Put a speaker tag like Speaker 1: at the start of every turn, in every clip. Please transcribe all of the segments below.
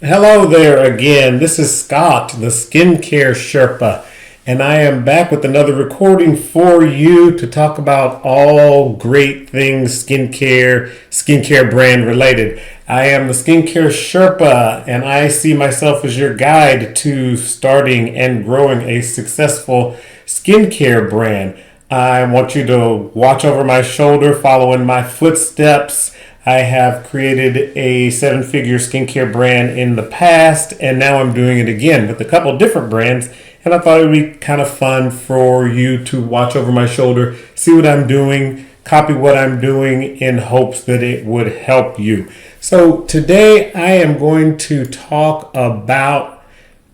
Speaker 1: Hello there again. This is Scott, the Skincare Sherpa, and I am back with another recording for you to talk about all great things skincare brand related. I am the Skincare Sherpa, and I see myself as your guide to starting and growing a successful skincare brand. I want you to watch over my shoulder, follow in my footsteps. I have created a seven-figure skincare brand in the past, and now I'm doing it again with a couple different brands. And I thought it would be kind of fun for you to watch over my shoulder, see what I'm doing, copy what I'm doing in hopes that it would help you. So today I am going to talk about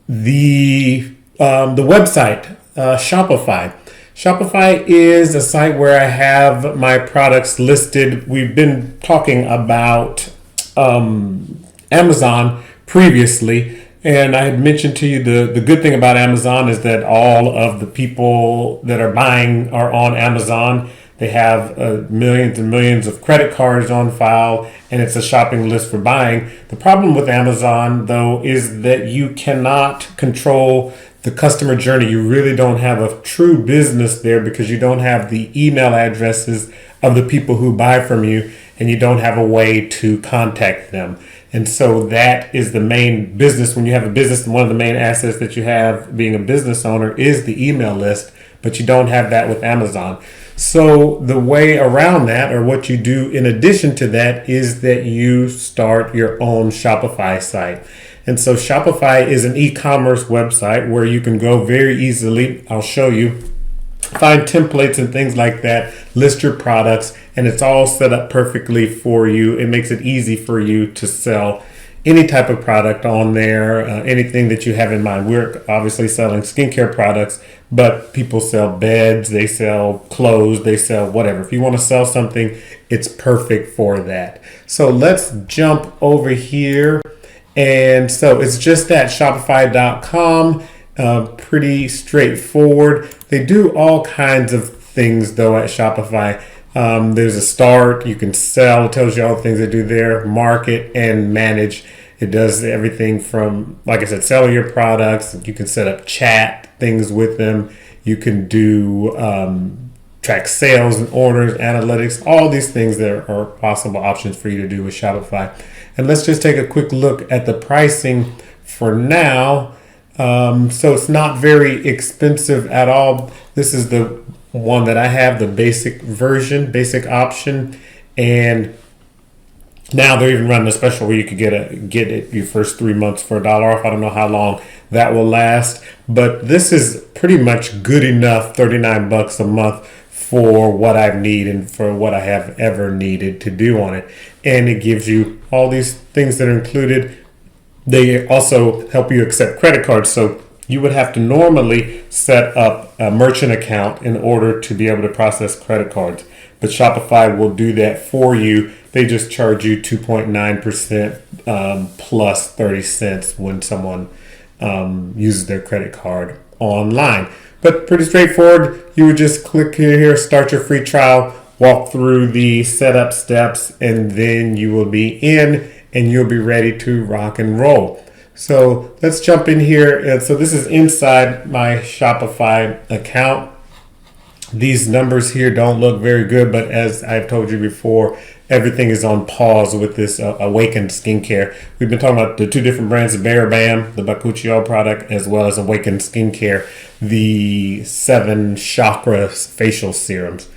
Speaker 1: the website, Shopify. Shopify is a site where I have my products listed. We've been talking about Amazon previously, and I had mentioned to you the good thing about Amazon is that all of the people that are buying are on Amazon. They have millions and millions of credit cards on file, and it's a shopping list for buying. The problem with Amazon, though, is that you cannot control the customer journey. You really don't have a true business there because you don't have the email addresses of the people who buy from you, and you don't have a way to contact them. And so that is the main business. When you have a business, one of the main assets that you have being a business owner is the email list, but you don't have that with Amazon. So the way around that, or what you do in addition to that, is that you start your own Shopify site. And so Shopify is an e-commerce website where you can go very easily, I'll show you, find templates and things like that, list your products, and it's all set up perfectly for you. It makes it easy for you to sell any type of product on there, anything that you have in mind. We're obviously selling skincare products, but people sell beds, they sell clothes, they sell whatever. If you want to sell something, it's perfect for that. So let's jump over here. And so it's just that, shopify.com, pretty straightforward. They do all kinds of things though at Shopify. There's a start, you can sell, it tells you all the things they do there, market and manage. It does everything from, like I said, selling your products. You can set up chat things with them. You can do track sales and orders, analytics, all these things that are possible options for you to do with Shopify. And let's just take a quick look at the pricing for now. So it's not very expensive at all. This is the one that I have, the basic version, basic option. And now they're even running a special where you could get it your first 3 months for $1 off. I don't know how long that will last, but this is pretty much good enough, $39 a month for what I need and for what I have ever needed to do on it. And it gives you all these things that are included. They also help you accept credit cards. So you would have to normally set up a merchant account in order to be able to process credit cards. But Shopify will do that for you. They just charge you 2.9% plus 30 cents when someone uses their credit card online. But pretty straightforward. You would just click here, start your free trial, walk through the setup steps, and then you will be in and you'll be ready to rock and roll. So let's jump in here. And so this is inside my Shopify account. These numbers here don't look very good, but as I've told you before, everything is on pause with this Awakened Skincare. We've been talking about the two different brands, Bare Bam, the Bakuchiol product, as well as Awakened Skincare, the 7 chakra facial serums.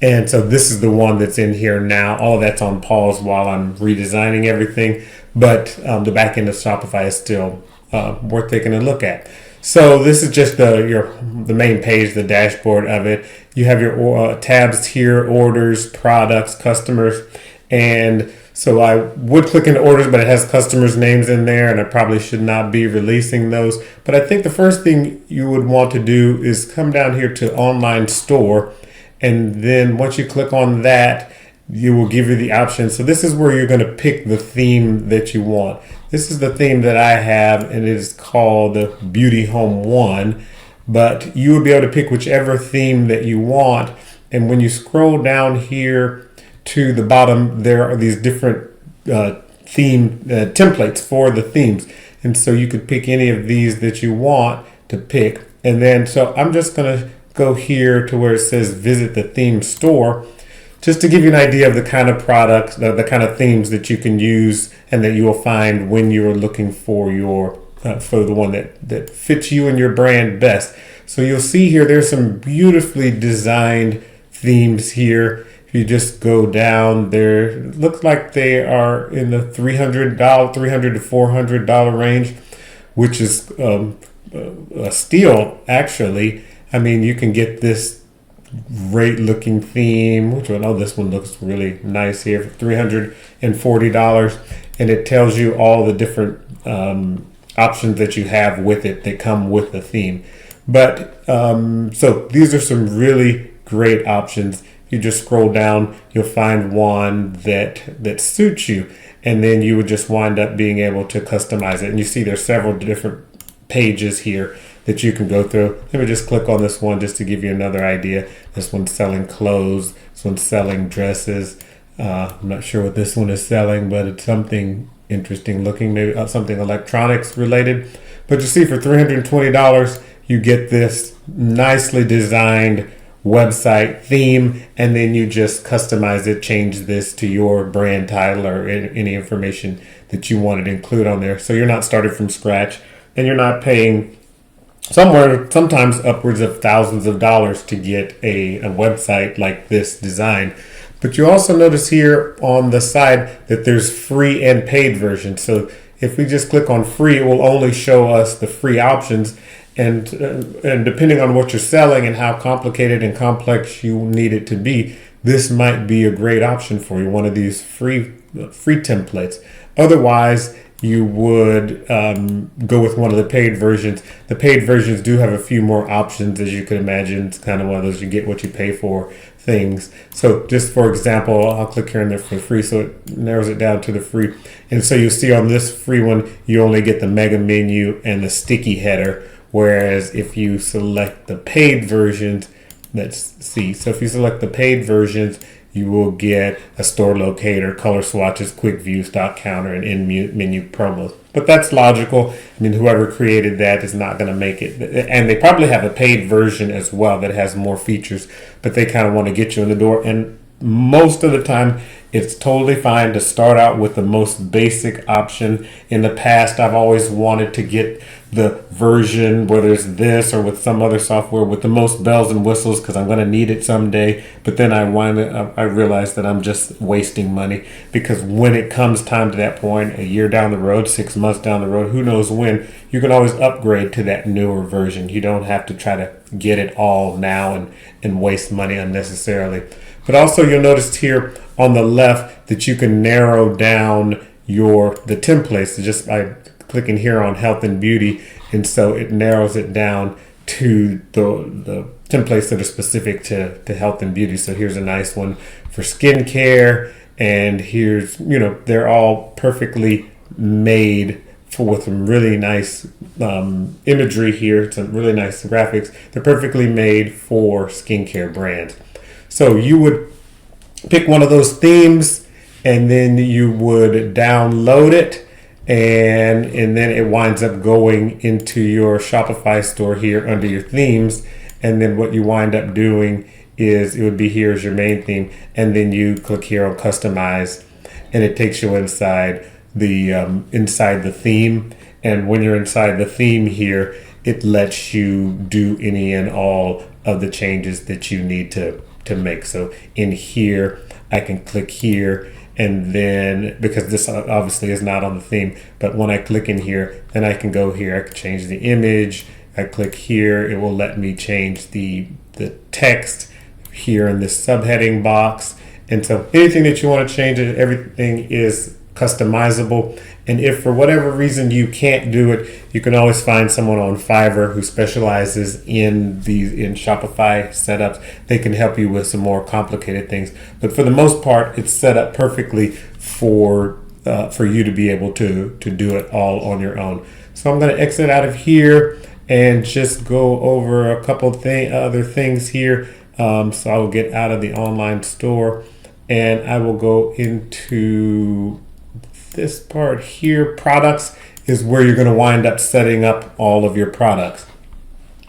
Speaker 1: And so this is the one that's in here now. All of that's on pause while I'm redesigning everything, but the back end of Shopify is still worth taking a look at. So this is just the main page, the dashboard of it. You have your tabs here, orders, products, customers. And so I would click into orders, but it has customers' names in there, and I probably should not be releasing those. But I think the first thing you would want to do is come down here to online store. And then once you click on that, you will give you the option. So this is where you're going to pick the theme that you want. This is the theme that I have, and it is called the Beauty Home 1. But you will be able to pick whichever theme that you want. And when you scroll down here to the bottom, there are these different theme templates for the themes. And so you could pick any of these that you want to pick. And then, so I'm just going to go here to where it says visit the theme store, just to give you an idea of the kind of products, the kind of themes that you can use and that you will find when you're looking for your for the one that fits you and your brand best. So you'll see here there's some beautifully designed themes here. If you just go down there, it looks like they are in the $300 to $400 range, which is a steal actually. I mean, you can get this great looking theme, which I know this one looks really nice here, for $340, and it tells you all the different options that you have with it that come with the theme. But so these are some really great options. If you just scroll down, you'll find one that suits you, and then you would just wind up being able to customize it. And you see there's several different pages here that you can go through. Let me just click on this one just to give you another idea. This one's selling clothes. This one's selling dresses. I'm not sure what this one is selling, but it's something interesting looking, maybe something electronics related. But you see, for $320, you get this nicely designed website theme, and then you just customize it, change this to your brand title or any information that you wanted to include on there. So you're not started from scratch, and you're not paying sometimes upwards of thousands of dollars to get a website like this design. But you also notice here on the side that there's free and paid versions. So if we just click on free, it will only show us the free options. And depending on what you're selling and how complicated and complex you need it to be, this might be a great option for you, one of these free templates. Otherwise, you would go with one of the paid versions. The paid versions do have a few more options, as you can imagine. It's kind of one of those you get what you pay for things. So just for example, I'll click here in there for free, so it narrows it down to the free. And so you'll see on this free one, you only get the mega menu and the sticky header. Whereas if you select the paid versions, let's see. So if you select the paid versions, you will get a store locator, color swatches, quick view, stock counter, and in-menu promos. But that's logical. I mean, whoever created that is not going to make it. And they probably have a paid version as well that has more features, but they kind of want to get you in the door. And most of the time, it's totally fine to start out with the most basic option. In the past, I've always wanted to get the version, whether it's this or with some other software, with the most bells and whistles, because I'm going to need it someday. But then I realized that I'm just wasting money, because when it comes time to that point, a year down the road, 6 months down the road, who knows when, you can always upgrade to that newer version. You don't have to try to get it all now and waste money unnecessarily. But also you'll notice here on the left that you can narrow down the templates just by clicking here on health and beauty, and so it narrows it down to the templates that are specific to health and beauty. So here's a nice one for skincare, and here's, they're all perfectly made with some really nice imagery here, some really nice graphics. They're perfectly made for skincare brands. So you would pick one of those themes, and then you would download it, and then it winds up going into your Shopify store here under your themes. And then what you wind up doing is, it would be here as your main theme, and then you click here on customize, and it takes you inside the theme. And when you're inside the theme here, it lets you do any and all of the changes that you need to make. So in here, I can click here, and then, because this obviously is not on the theme, but when I click in here, then I can go here, I can change the image. I click here, it will let me change the text here in this subheading box. And so anything that you want to change, everything is customizable. And if for whatever reason you can't do it, you can always find someone on Fiverr who specializes in Shopify setups. They can help you with some more complicated things. But for the most part, it's set up perfectly for you to be able to do it all on your own. So I'm going to exit out of here and just go over a couple other things here. So I will get out of the online store, and I will go into this part here, products, is where you're going to wind up setting up all of your products.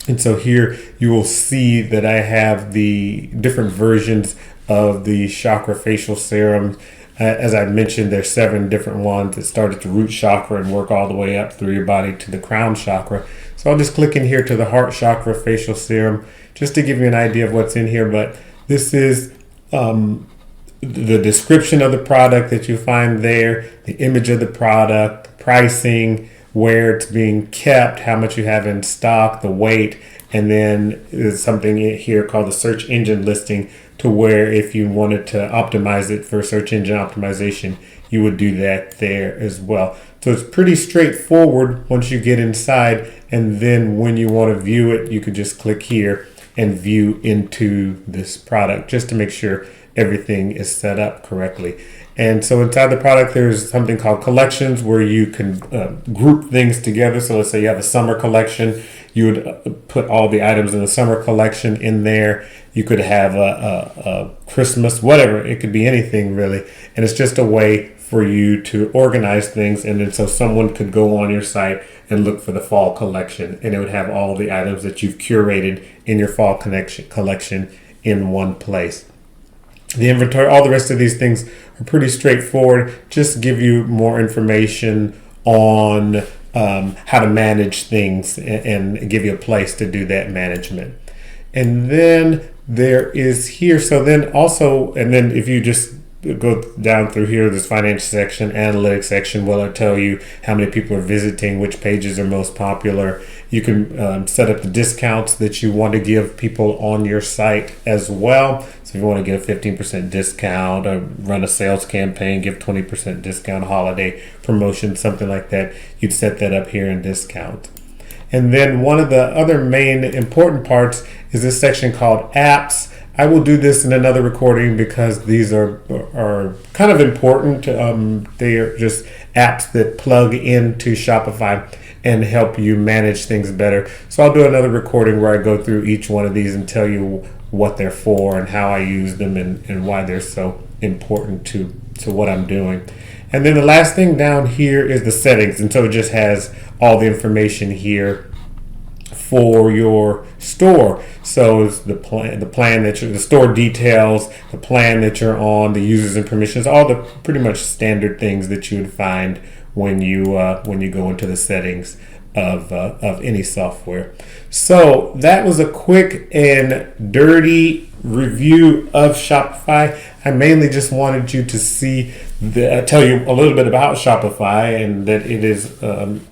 Speaker 1: And so here you will see that I have the different versions of the chakra facial serum. As I mentioned, there's 7 different ones that start at the root chakra and work all the way up through your body to the crown chakra. So I'll just click in here to the heart chakra facial serum just to give you an idea of what's in here. But this is the description of the product that you find there, the image of the product, pricing, where it's being kept, how much you have in stock, the weight, and then there's something here called the search engine listing, to where if you wanted to optimize it for search engine optimization, you would do that there as well. So it's pretty straightforward once you get inside, and then when you want to view it, you could just click here and view into this product just to make sure everything is set up correctly. And so inside the product, there's something called collections where you can group things together. So let's say you have a summer collection, you would put all the items in the summer collection in there. You could have a Christmas, whatever. It could be anything really. And it's just a way for you to organize things. And then so someone could go on your site and look for the fall collection, and it would have all the items that you've curated in your fall collection in one place. The inventory, all the rest of these things are pretty straightforward. Just give you more information on how to manage things and give you a place to do that management. And then there is here, so then also, and then if you just go down through here, this finance section, analytics section, will it tell you how many people are visiting, which pages are most popular. You can set up the discounts that you want to give people on your site as well. So if you want to get a 15% discount or run a sales campaign, give 20% discount, holiday promotion, something like that, you'd set that up here in discount. And then one of the other main important parts is this section called apps. I will do this in another recording because these are kind of important. They are just apps that plug into Shopify and help you manage things better. So I'll do another recording where I go through each one of these and tell you what they're for and how I use them and why they're so important to what I'm doing. And then the last thing down here is the settings. And so it just has all the information here for your store. So it's the plan that the store details, the plan that you're on, the users and permissions, all the pretty much standard things that you would find when you go into the settings of any software. So that was a quick and dirty review of Shopify. I mainly just wanted you to see tell you a little bit about Shopify and that it is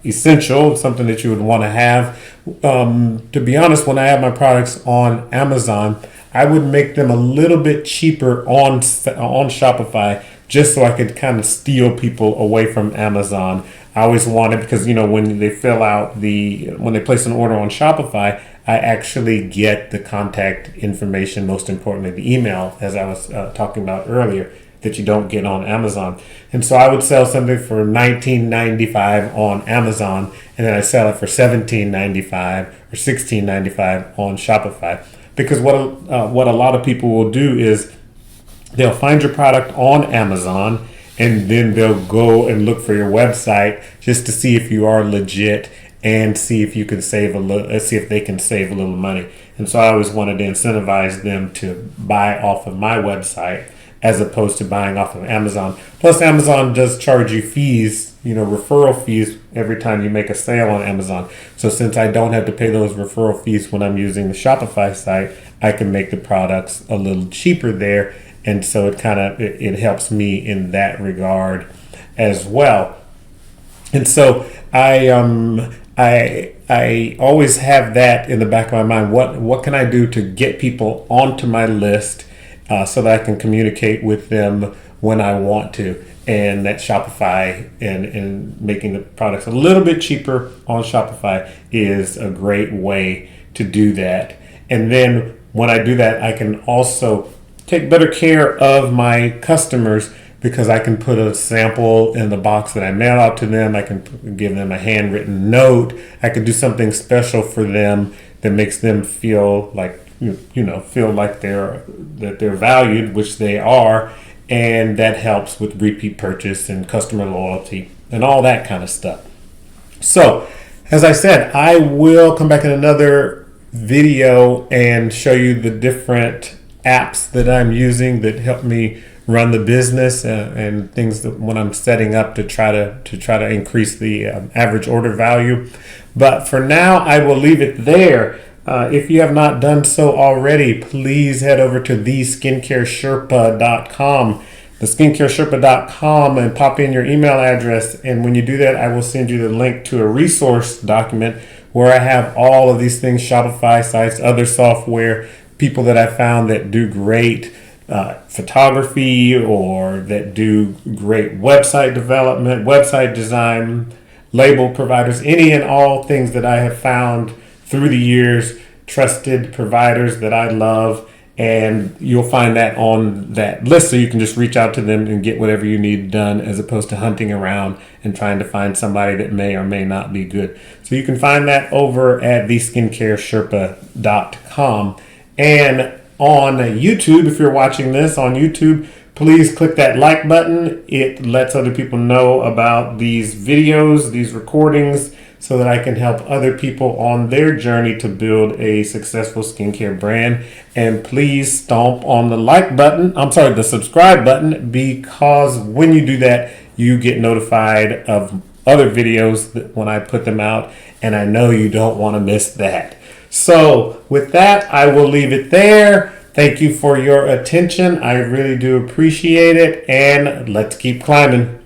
Speaker 1: essential, something that you would want to have. To be honest, when I have my products on Amazon, I would make them a little bit cheaper on Shopify just so I could kind of steal people away from Amazon. I always wanted, because when they when they place an order on Shopify, I actually get the contact information, most importantly the email, as I was talking about earlier, that you don't get on Amazon. And so I would sell something for $19.95 on Amazon, and then I sell it for $17.95 or $16.95 on Shopify. Because what a lot of people will do is they'll find your product on Amazon, and then they'll go and look for your website just to see if you are legit and see if you can see if they can save a little money. And so I always wanted to incentivize them to buy off of my website as opposed to buying off of Amazon. Plus, Amazon does charge you fees, referral fees every time you make a sale on Amazon. So since I don't have to pay those referral fees when I'm using the Shopify site, I can make the products a little cheaper there. And so it helps me in that regard as well. And so I always have that in the back of my mind. What can I do to get people onto my list so that I can communicate with them when I want to? And that Shopify and making the products a little bit cheaper on Shopify is a great way to do that. And then when I do that, I can also take better care of my customers because I can put a sample in the box that I mail out to them. I can give them a handwritten note. I can do something special for them that makes them feel like feel like they're valued, which they are, and that helps with repeat purchase and customer loyalty and all that kind of stuff. So, as I said, I will come back in another video and show you the different apps that I'm using that help me run the business and things that when I'm setting up to try to increase the average order value. But for now, I will leave it there. If you have not done so already, please head over to theskincaresherpa.com, theskincaresherpa.com, and pop in your email address. And when you do that, I will send you the link to a resource document where I have all of these things, Shopify sites, other software, people that I found that do great photography or that do great website development, website design, label providers, any and all things that I have found through the years, trusted providers that I love, and you'll find that on that list, so you can just reach out to them and get whatever you need done, as opposed to hunting around and trying to find somebody that may or may not be good. So you can find that over at theskincaresherpa.com. And on YouTube, if you're watching this on YouTube, please click that like button. It lets other people know about these videos, these recordings, so that I can help other people on their journey to build a successful skincare brand. And please stomp on the the subscribe button, because when you do that, you get notified of other videos when I put them out, and I know you don't want to miss that. So with that, I will leave it there. Thank you for your attention. I really do appreciate it, and let's keep climbing.